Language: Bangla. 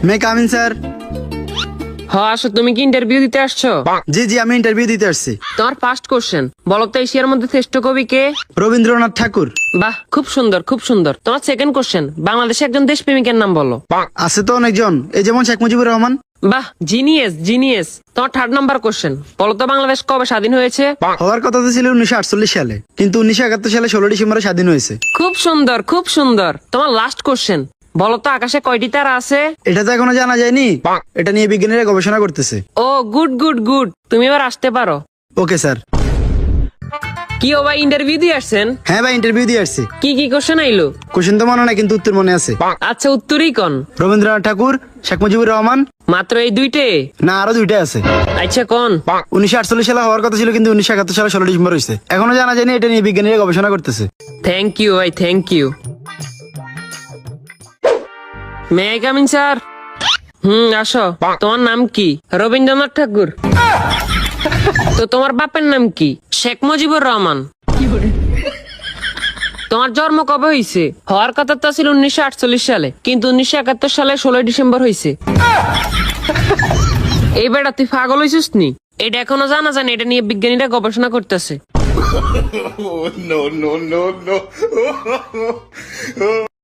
মে কামিন স্যার। হ্যাঁ আসো, তুমি কি ইন্টারভিউ দিতে আসছো? জি জি, আমি ইন্টারভিউ দিতে আসছি। তোমার ফার্স্ট কোশ্চেন, বলো তো এশিয়ার মধ্যে শ্রেষ্ঠ কবি কে? রবীন্দ্রনাথ ঠাকুর। বাহ, খুব সুন্দর খুব সুন্দর। তোমার সেকেন্ড কোশ্চেন, বাংলাদেশে একজন দেশপ্রেমিকের নাম বলো। আছে তো অনেকজন, এই যেমন শেখ মুজিবুর রহমান। বাহ, জিনিয়াস জিনিয়াস। তোমার থার্ড নাম্বার কোশ্চেন, বলো তো বাংলাদেশ কবে স্বাধীন হয়েছে? হওয়ার কথা তো ছিল 1948 সালে, কিন্তু 1971 সালে 16 ডিসেম্বরে স্বাধীন হয়েছে। খুব সুন্দর খুব সুন্দর। তোমার লাস্ট কোশ্চেন, বলো তো আকাশে কয়টি তারা আছে? এটা তো এখনো জানা যায়নি, এটা নিয়ে বিজ্ঞানীরা গবেষণা করতেছে। ও গুড গুড গুড, তুমি এবার আসতে পারো। Okay sir. কি ও ভাই, ইন্টারভিউ দিয়ে আসছেন? হ্যাঁ ভাই, ইন্টারভিউ দিয়ে আসছি। কি কি কোশ্চেন আইলো? কোশ্চেন তো মনে নাই, কিন্তু উত্তর মনে আছে। আচ্ছা, উত্তরই কোন? রবীন্দ্রনাথ ঠাকুর, শেখ মুজিবুর রহমান। মাত্র এই দুইটে? না, আরো দুইটা আছে। আচ্ছা কোন? 1948 সালে হওয়ার কথা ছিল, কিন্তু 1971 সালে 16 ডিসেম্বর হয়েছে। এখনো জানা যায়নি, এটা নিয়ে বিজ্ঞানীরা গবেষণা করতেছে। থ্যাংক ইউ ভাই, thank you. May I coming sir? আসো। তোমার নাম কি? রবীন্দ্রনাথ ঠাকুর। তো তোমার বাপের নাম কি? শেখ মুজিবুর রহমান। তোমার জন্ম কবে হয়েছে? হওয়ার কথা তো ছিল 1948 সালে, কিন্তু 1971 সালে 16 ডিসেম্বর হয়েছে। এই বেটা, তুই পাগল হয়েছিস নি? এটা এখনো জানা যায় না, এটা নিয়ে বিজ্ঞানীরা গবেষণা করতেছে। no, no, no, no.